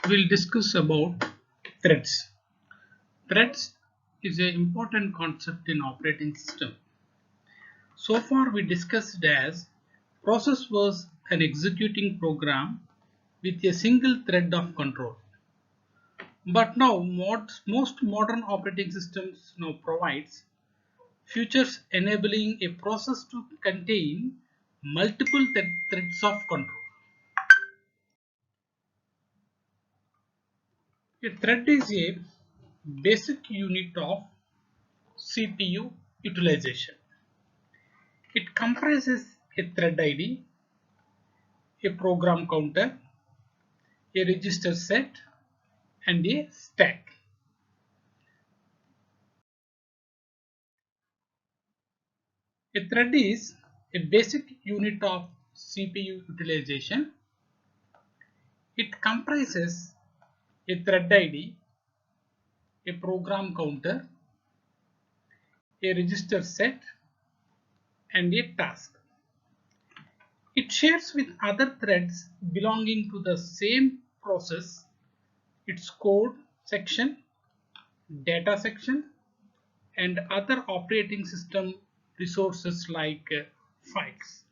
We'll discuss about threads. Threads is an important concept in operating system. So far we discussed as process was an executing program with a single thread of control. But now most modern operating systems now provides features enabling a process to contain multiple threads of control. A thread is a basic unit of CPU utilization. It comprises a thread ID, a program counter, a register set, and a stack. A thread is a basic unit of CPU utilization. It comprises a thread ID, a program counter, a register set, and a task. It shares with other threads belonging to the same process its code section, data section, and other operating system resources like files.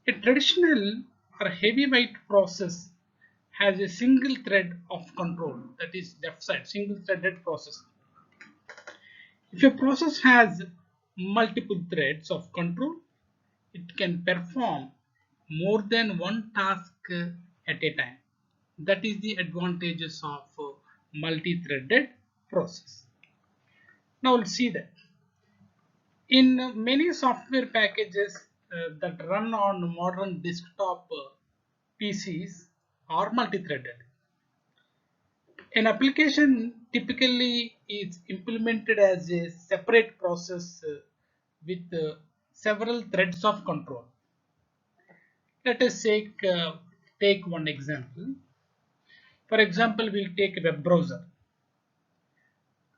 A traditional or heavyweight process has a single thread of control, that is left side, single threaded process. If a process has multiple threads of control, it can perform more than one task at a time. That is the advantages of multi-threaded process. Now we'll see that. In many software packages that run on modern desktop PCs are multi-threaded. An application typically is implemented as a separate process with several threads of control. Let us take one example. For example, we'll take a web browser.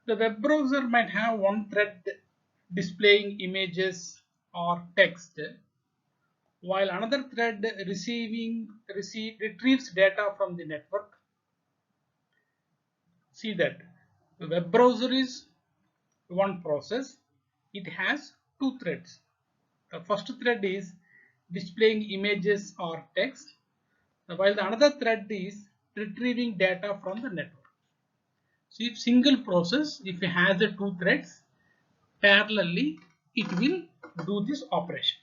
The web browser might have one thread displaying images or text, while another thread retrieves data from the network. See that the web browser is one process. It has two threads. The first thread is displaying images or text, while the another thread is retrieving data from the network. So if single process, if it has the two threads parallelly, it will do this operation.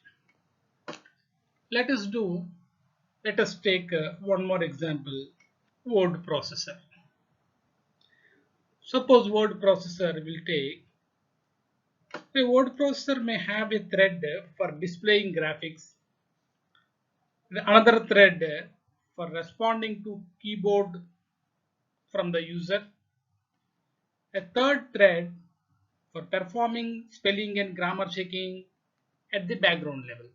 Let us take one more example, word processor. Suppose word processor will take, a word processor may have a thread for displaying graphics, another thread for responding to keyboard from the user, a third thread for performing spelling and grammar checking at the background level.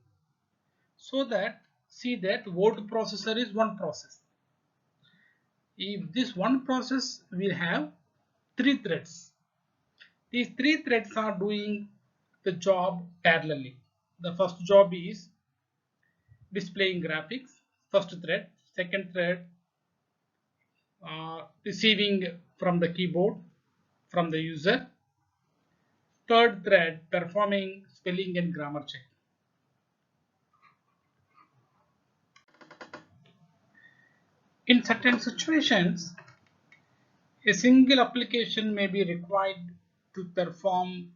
So that, see that word processor is one process. If this one process will have three threads, these three threads are doing the job parallelly. The first job is displaying graphics, first thread. Second thread receiving from the keyboard from the user. Third thread performing spelling and grammar check. In certain situations, a single application may be required to perform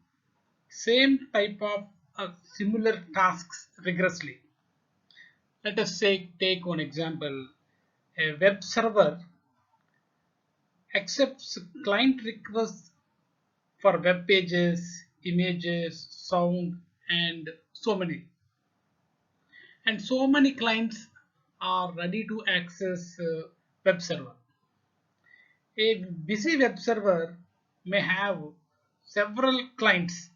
same type of similar tasks rigorously. Let us say take one example. A web server accepts client requests for web pages, images, sound, and so many. And so many clients are ready to access web server. A busy web server may have several clients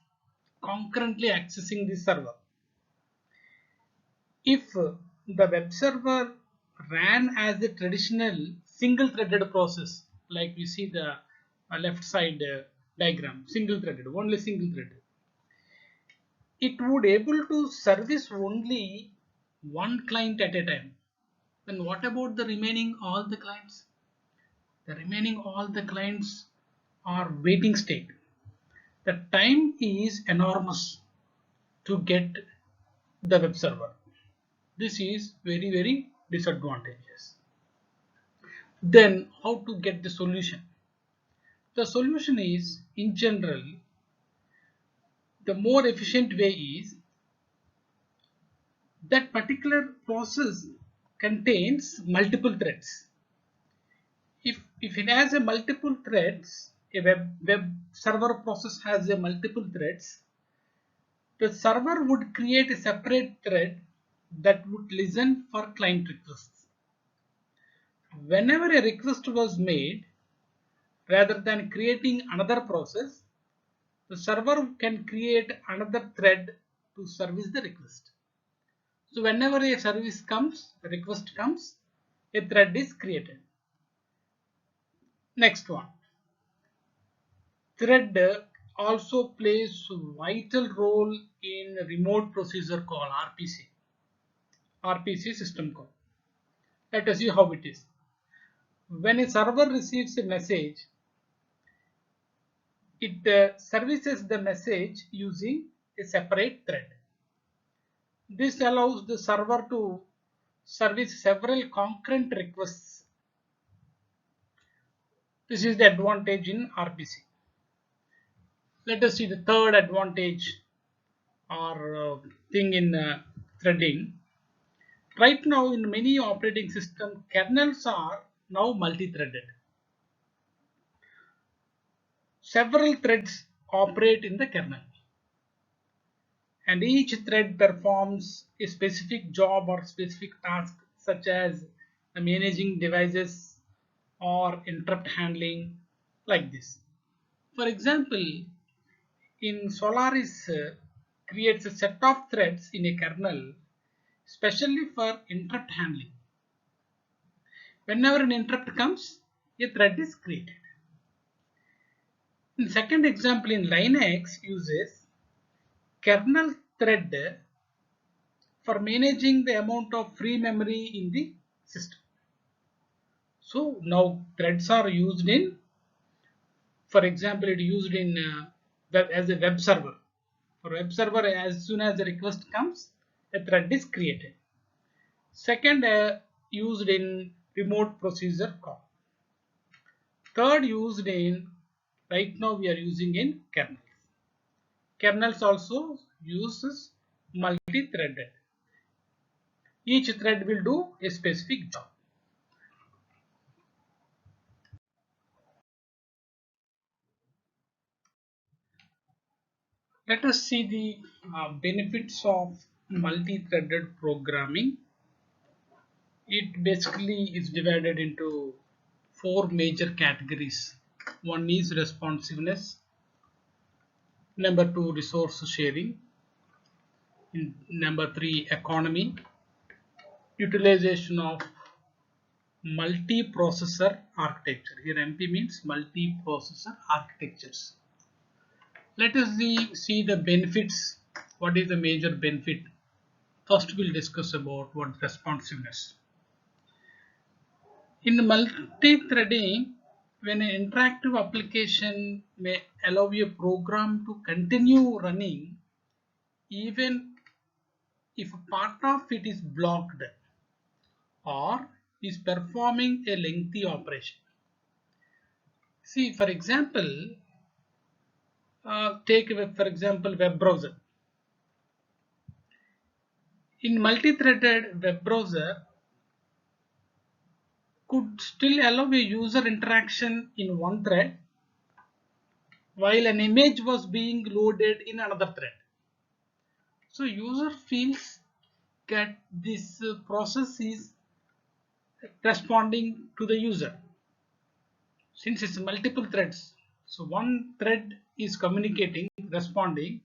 concurrently accessing the server. If the web server ran as a traditional single-threaded process, like we see the left side diagram, single-threaded, only single-threaded, it would able to service only one client at a time. Then what about the remaining all the clients? The remaining all the clients are waiting state. The time is enormous to get the web server. This is very disadvantageous. Then how to get the solution? The solution is, in general, the more efficient way is that particular process contains multiple threads. If it has a multiple threads, a web server process has a multiple threads, the server would create a separate thread that would listen for client requests. Whenever a request was made, rather than creating another process, the server can create another thread to service the request. So whenever a service comes, a request comes, a thread is created. Next one. Thread also plays a vital role in remote procedure call RPC system call. Let us see how it is. When a server receives a message, it services the message using a separate thread. This allows the server to service several concurrent requests. This is the advantage in RPC. Let us see the third advantage or thing in threading. Right now in many operating systems, kernels are now multi-threaded. Several threads operate in the kernel, and each thread performs a specific job or specific task, such as managing devices or interrupt handling, like this. For example, in Solaris creates a set of threads in a kernel specially for interrupt handling. Whenever an interrupt comes, a thread is created. In second example, in Linux uses kernel thread for managing the amount of free memory in the system. So now threads are used in, for example, it used in as a web server. For web server, as soon as the request comes, a thread is created. Second, used in remote procedure call. Third, used in, right now we are using in kernels. Kernels also uses multi-threaded. Each thread will do a specific job. Let us see the benefits of multi-threaded programming. It basically is divided into four major categories. One is responsiveness, number two resource sharing, number three economy, utilization of multi-processor architecture. Here MP means multi-processor architectures. Let us see the benefits. What is the major benefit? First we'll discuss about what responsiveness. In multi-threading, when an interactive application may allow a program to continue running even if a part of it is blocked or is performing a lengthy operation. See, for example, take for example web browser. In multi-threaded web browser could still allow a user interaction in one thread while an image was being loaded in another thread. So user feels that this process is responding to the user since it's multiple threads. So one thread is communicating, responding,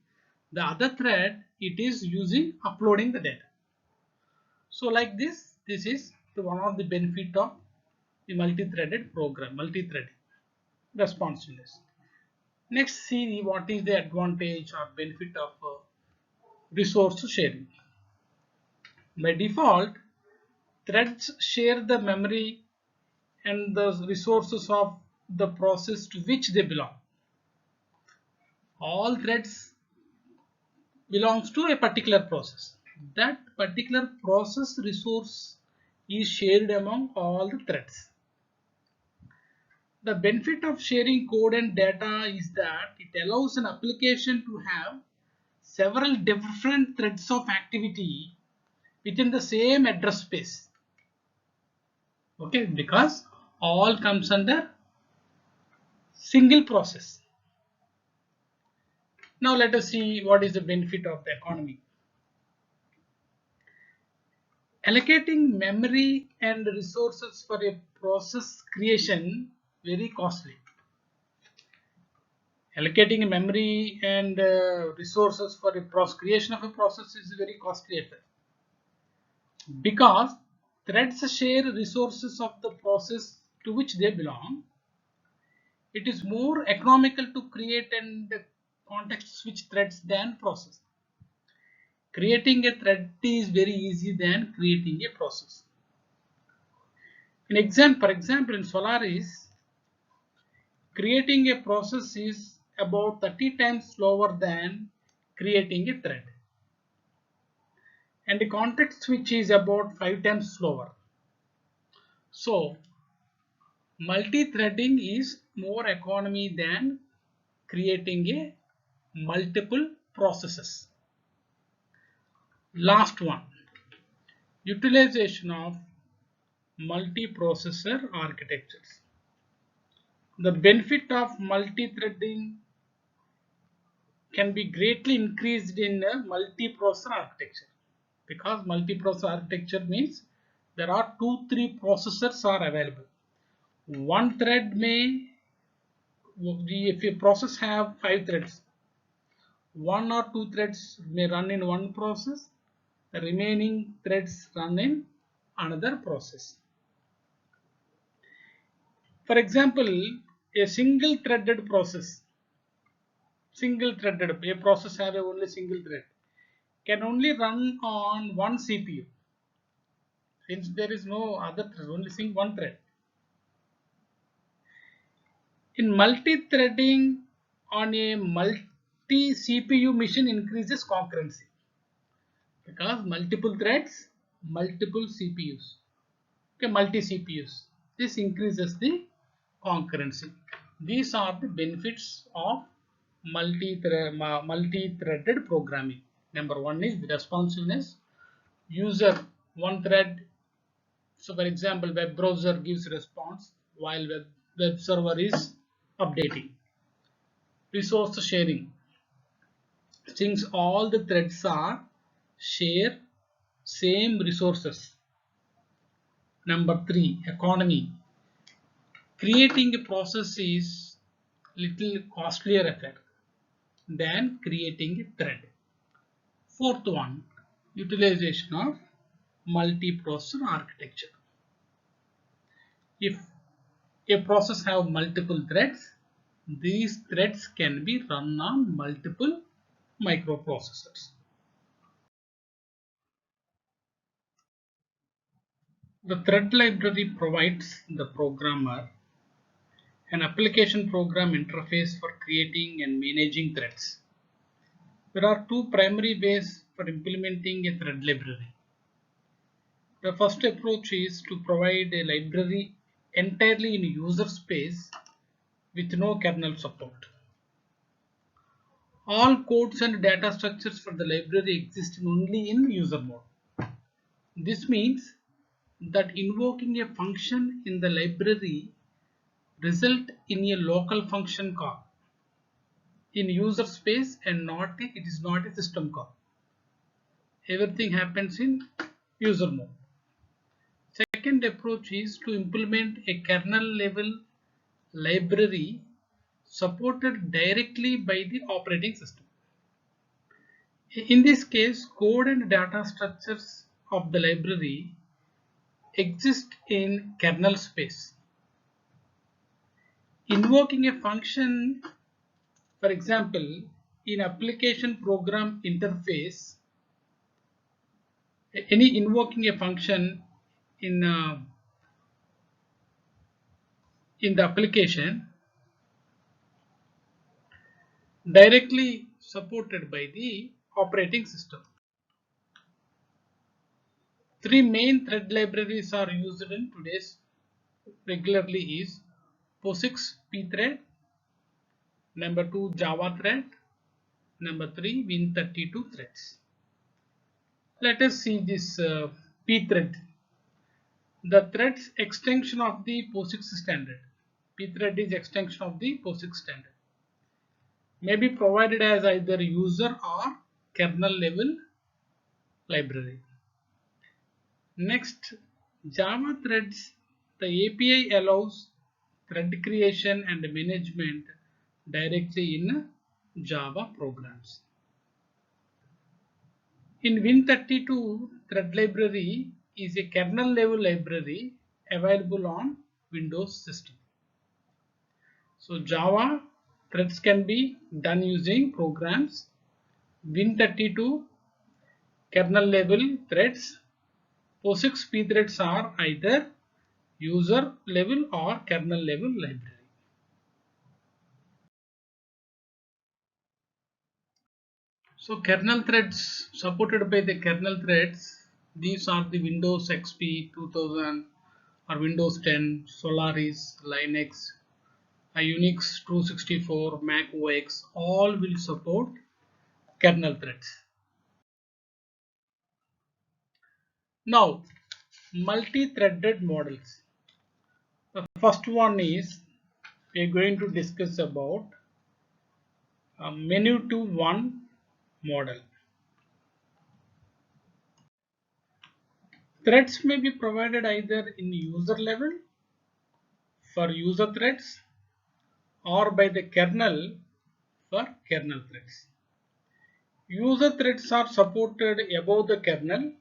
the other thread it is using uploading the data. So like this is one of the benefit of the multi-threaded program, multi-threading, responsiveness. Next, see what is the advantage or benefit of resource sharing. By default, threads share the memory and the resources of the process to which they belong. All threads belongs to a particular process. That particular process resource is shared among all the threads. The benefit of sharing code and data is that it allows an application to have several different threads of activity within the same address space. Okay, because all comes under single process. Now let us see what is the benefit of the economy. Allocating memory and resources for a process creation very costly. Allocating memory and resources for a creation of a process is very costly effort, because threads share resources of the process to which they belong. It is more economical to create and context switch threads than process. Creating a thread is very easy than creating a process. For example, in Solaris, creating a process is about 30 times slower than creating a thread, and the context switch is about 5 times slower. So multi-threading is more economy than creating a multiple processes. Last one, utilization of multiprocessor architectures. The benefit of multi-threading can be greatly increased in a multiprocessor architecture, because multiprocessor architecture means there are 2-3 processors are available. One thread may, if a process have 5 threads, 1 or 2 threads may run in one process, the remaining threads run in another process. For example, a single threaded process, a process have only single thread, can only run on one CPU, since there is no other thread, only one thread. In multi-threading on a multi-CPU machine increases concurrency, because multiple threads, multiple CPUs, okay, multi-CPUs. This increases the concurrency. These are the benefits of multi-threaded programming. Number one is the responsiveness. User one thread. So, for example, web browser gives response while web server is updating. Resource sharing, since all the threads are share same resources. Number three, economy. Creating a process is little costlier effect than creating a thread. Fourth one, utilization of multiprocessor architecture. If a process have multiple threads, these threads can be run on multiple microprocessors. The thread library provides the programmer an application program interface for creating and managing threads. There are two primary ways for implementing a thread library. The first approach is to provide a library entirely in user space with no kernel support. All codes and data structures for the library exist only in user mode. This means that invoking a function in the library result in a local function call in user space, and it is not a system call. Everything happens in user mode. Second approach is to implement a kernel level library supported directly by the operating system. In this case, code and data structures of the library exist in kernel space. Invoking a function, for example, in application program interface, invoking a function in the application directly supported by the operating system. Three main thread libraries are used in today's regularly is POSIX pthread, number 2 Java thread, number 3 Win32 threads. Let us see this pthread. The threads extension of the POSIX standard. Pthread is extension of the POSIX standard. May be provided as either user or kernel level library. Next, Java threads. The API allows thread creation and management directly in Java programs. In Win32, thread library is a kernel level library available on Windows system. So Java threads can be done using programs. Win32 kernel level threads. POSIX pthreads are either user level or kernel level library. So kernel threads supported by the kernel threads, these are the Windows XP 2000 or Windows 10, Solaris, Linux, Unix 264, Mac OS, all will support kernel threads. Now, multi-threaded models. The first one is we are going to discuss about a many to one model. Threads may be provided either in user level for user threads or by the kernel for kernel threads. User threads are supported above the kernel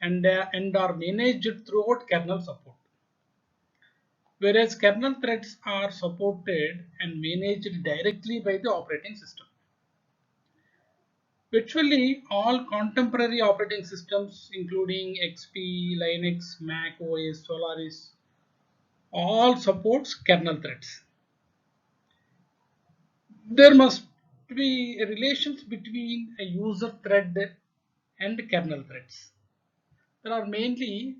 and are managed throughout kernel support. Whereas kernel threads are supported and managed directly by the operating system. Virtually all contemporary operating systems including XP, Linux, Mac OS, Solaris all supports kernel threads. There must be relations between a user thread and kernel threads. There are mainly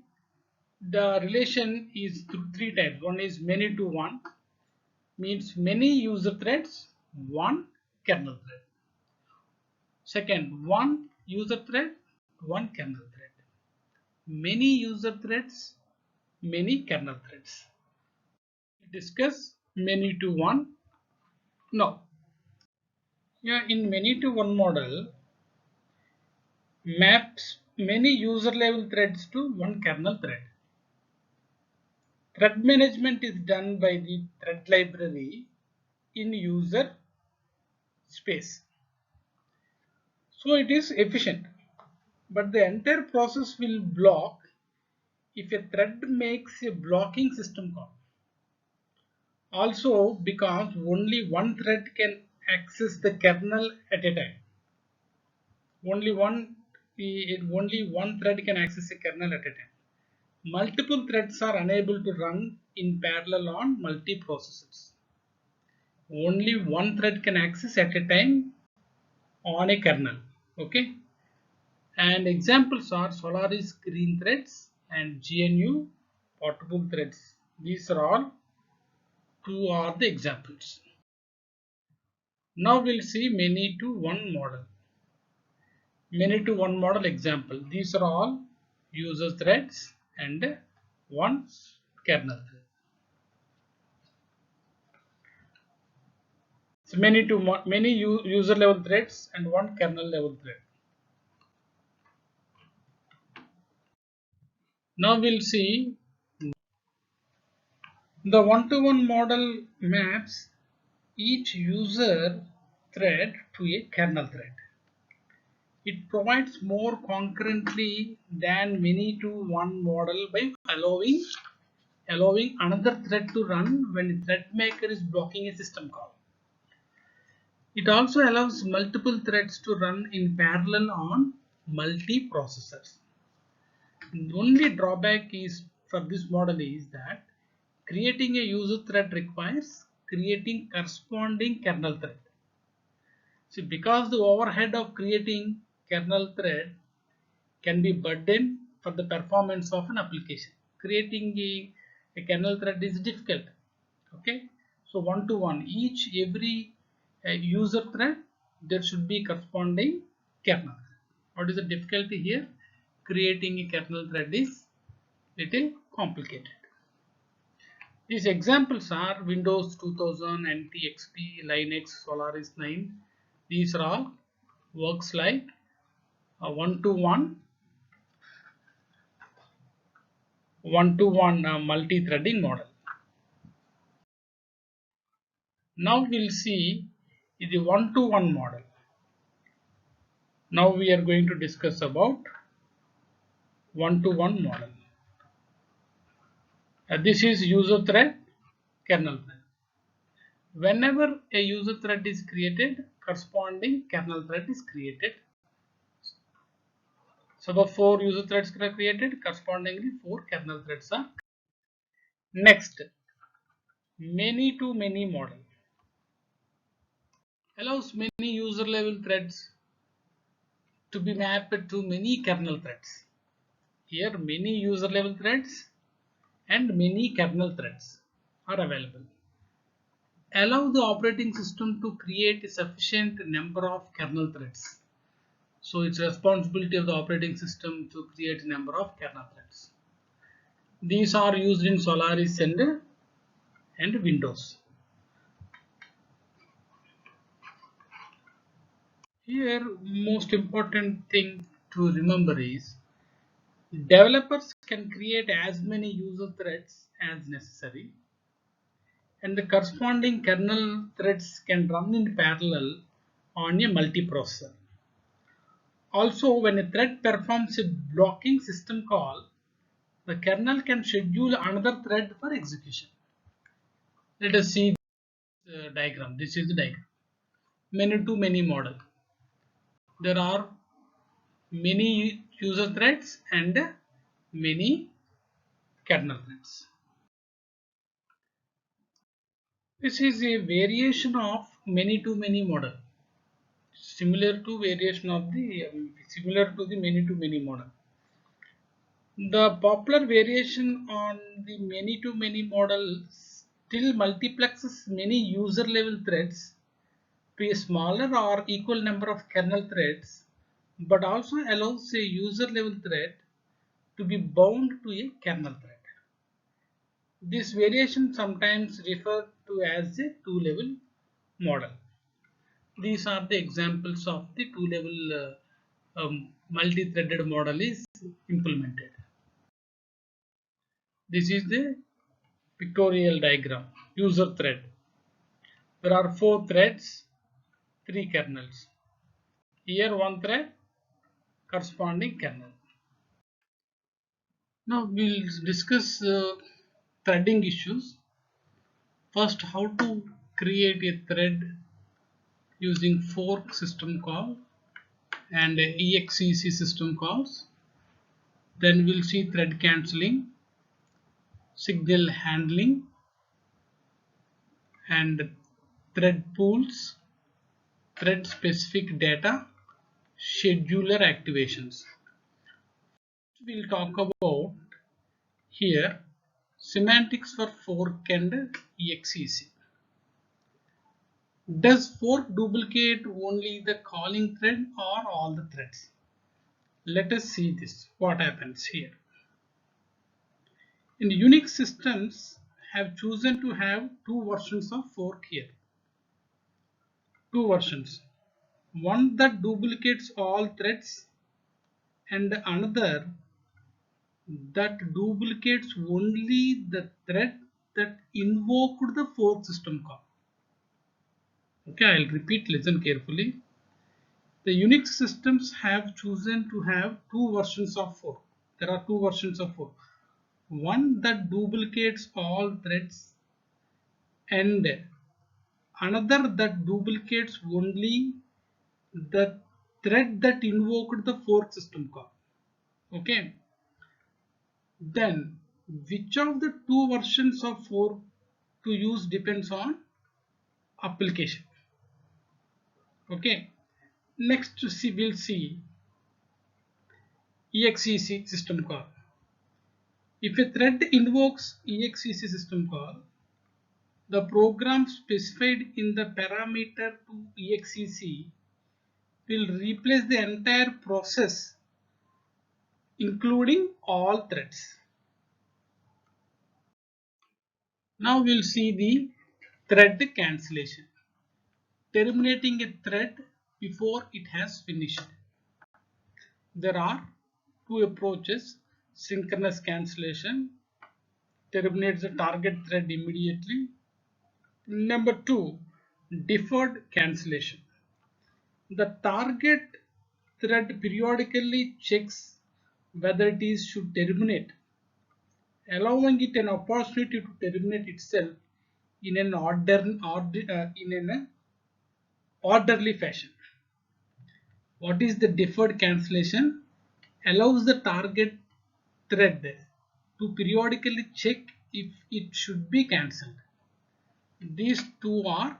the relation is through three types. One is many to one, means many user threads, one kernel thread. Second, one user thread, one kernel thread. Many user threads, many kernel threads. Discuss many to one. Now, yeah, in many to one model maps many user level threads to one kernel thread. Thread management is done by the thread library in user space. So it is efficient, but the entire process will block if a thread makes a blocking system call. Also, because only one thread can access the kernel at a time. Only one thread can access a kernel at a time. Multiple threads are unable to run in parallel on multi-processors. Only one thread can access at a time on a kernel. Okay. And examples are Solaris green threads and GNU portable threads. These are all two are the examples. Now we'll see many to one model. Many to one model example. These are all user threads and one kernel thread. So many user level threads and one kernel level thread. Now we'll see the one-to-one model maps each user thread to a kernel thread. It provides more concurrently than many to one model by allowing another thread to run when the thread maker is blocking a system call. It also allows multiple threads to run in parallel on multi-processors. The only drawback is for this model is that creating a user thread requires creating corresponding kernel thread. See, because the overhead of creating kernel thread can be burden for the performance of an application. Creating a kernel thread is difficult. Okay, so one to one, every user thread there should be corresponding kernel. What is the difficulty here? Creating a kernel thread is little complicated. These examples are Windows 2000, NT XP, Linux, Solaris 9. These are all works like a one-to-one multi-threading model. Now we'll see the one-to-one model. Now we are going to discuss about one-to-one model. This is user thread, kernel thread. Whenever a user thread is created, corresponding kernel thread is created. So the 4 user threads are created, correspondingly 4 kernel threads are. Next, many-to-many model allows many user level threads to be mapped to many kernel threads. Here many user level threads and many kernel threads are available. Allow the operating system to create a sufficient number of kernel threads. So it's responsibility of the operating system to create a number of kernel threads. These are used in Solaris and Windows. Here most important thing to remember is developers can create as many user threads as necessary, and the corresponding kernel threads can run in parallel on a multiprocessor. Also, when a thread performs a blocking system call, the kernel can schedule another thread for execution. Let us see the diagram. This is the diagram. Many-to-many model. There are many user threads and many kernel threads. This is a variation of many-to-many model, similar to the many-to-many model. The popular variation on the many-to-many model still multiplexes many user level threads to a smaller or equal number of kernel threads, but also allows a user level thread to be bound to a kernel thread. This variation sometimes referred to as a two-level model. These are the examples of the two-level multi-threaded model is implemented. This is the pictorial diagram. User thread. There are 4 threads, 3 kernels. Here one thread, corresponding kernel. Now we'll discuss threading issues. First, how to create a thread using fork system call and exec system calls. Then we'll see thread cancelling, signal handling, and thread pools, thread specific data, scheduler activations. We'll talk about here semantics for fork and exec. Does fork duplicate only the calling thread or all the threads? Let us see this. What happens here? In Unix systems have chosen to have 2 versions of fork here. 2 versions. One that duplicates all threads and another that duplicates only the thread that invoked the fork system call. Okay, I'll repeat, listen carefully. The Unix systems have chosen to have 2 versions of fork. There are 2 versions of fork. One that duplicates all threads and another that duplicates only the thread that invoked the fork system call. Okay. then which of the two versions of fork to use depends on application. Okay, next we'll see exec system call. If a thread invokes exec system call, the program specified in the parameter to exec will replace the entire process including all threads. Now we'll see the thread cancellation. Terminating a thread before it has finished. There are two approaches. Synchronous cancellation terminates the target thread immediately. Number two, deferred cancellation. The target thread periodically checks whether it is should terminate, allowing it an opportunity to terminate itself in an orderly fashion. What is the deferred cancellation? Allows the target thread to periodically check if it should be cancelled. These two are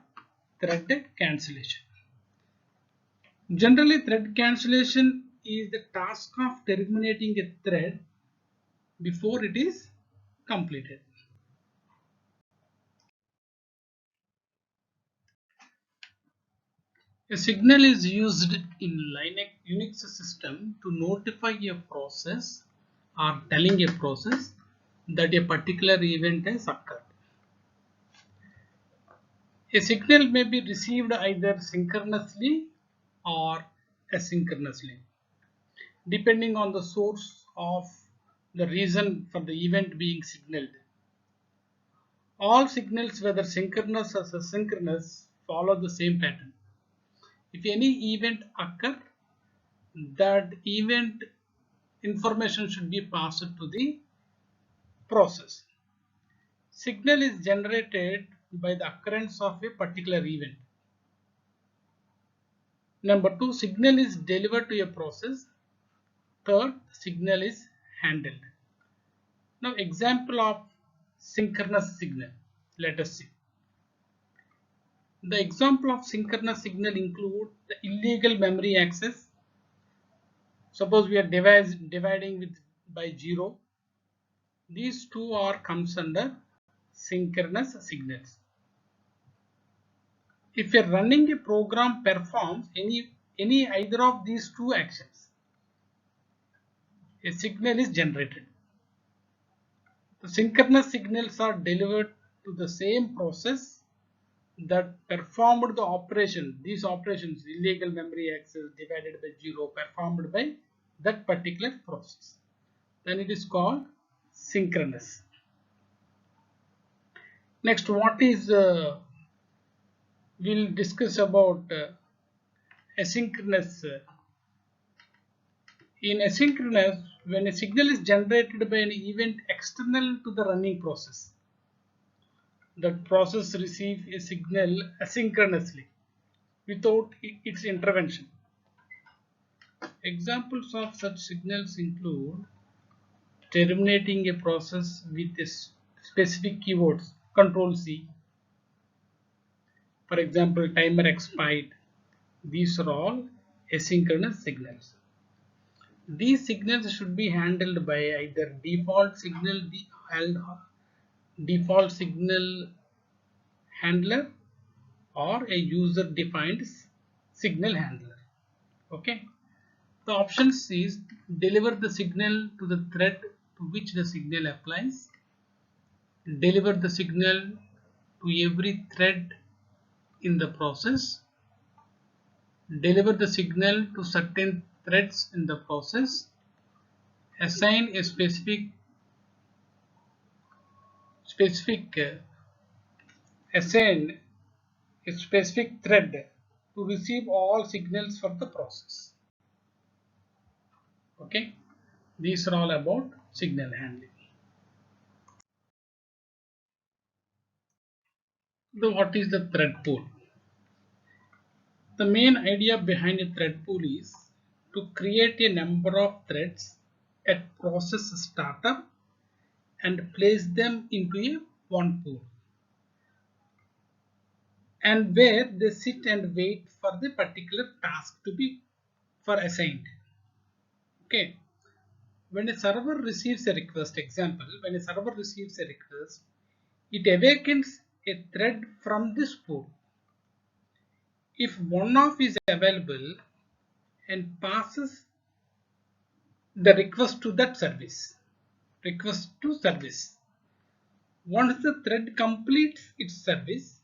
thread cancellation. Generally, thread cancellation is the task of terminating a thread before it is completed. A signal is used in Unix system to notify a process or telling a process that a particular event has occurred. A signal may be received either synchronously or asynchronously, depending on the source of the reason for the event being signaled. All signals, whether synchronous or asynchronous, follow the same pattern. If any event occurs, that event information should be passed to the process. Signal is generated by the occurrence of a particular event. Number two, signal is delivered to a process. Third, signal is handled. Now, example of synchronous signal. Let us see. The example of synchronous signal include the illegal memory access. Suppose we are dividing with by 0. These two are comes under synchronous signals. If you're running a program performs any either of these two actions, a signal is generated. The synchronous signals are delivered to the same process that performed the operation. These operations, illegal memory access divided by 0, performed by that particular process. Then it is called synchronous. Next, what is we'll discuss about asynchronous. In asynchronous, when a signal is generated by an event external to the running process, the process receives a signal asynchronously without its intervention. Examples of such signals include terminating a process with a specific keywords, Control C. For example, timer expired. These are all asynchronous signals. These signals should be handled by either default signal handler or a user defined signal handler. Okay. The options is deliver the signal to the thread to which the signal applies, deliver the signal to every thread in the process, deliver the signal to certain threads in the process, assign a specific thread to receive all signals for the process. Okay, these are all about signal handling. What is the thread pool? The main idea behind a thread pool is to create a number of threads at process startup and place them into a one pool, and where they sit and wait for the particular task to be assigned. Okay. When a server receives a request, example, when a server receives a request, it awakens a thread from this pool. If one of is available and passes the request to that service, request to service. Once the thread completes its service,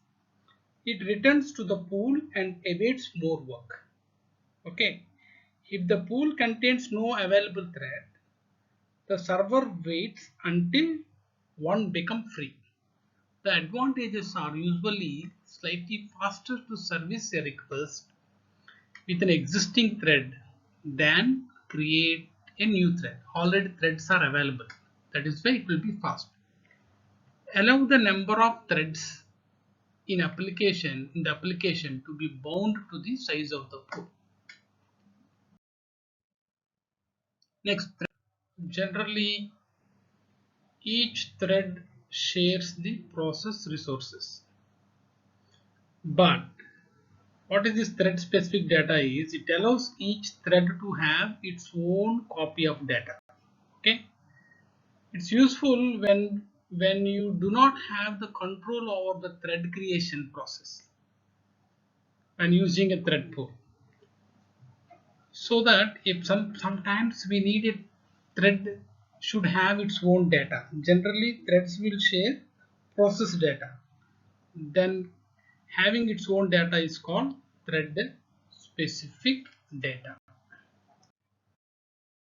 it returns to the pool and awaits more work. Okay. If the pool contains no available thread, the server waits until one becomes free. The advantages are usually slightly faster to service a request with an existing thread than create a new thread. Already threads are available. That is why it will be fast. Allow the number of threads in the application to be bound to the size of the pool. Next, generally each thread shares the process resources, but what is this thread specific data is, it allows each thread to have its own copy of data. Okay, it's useful when you do not have the control over the thread creation process when using a thread pool, so that if sometimes we need a thread should have its own data. Generally threads will share process data, then having its own data is called thread specific data.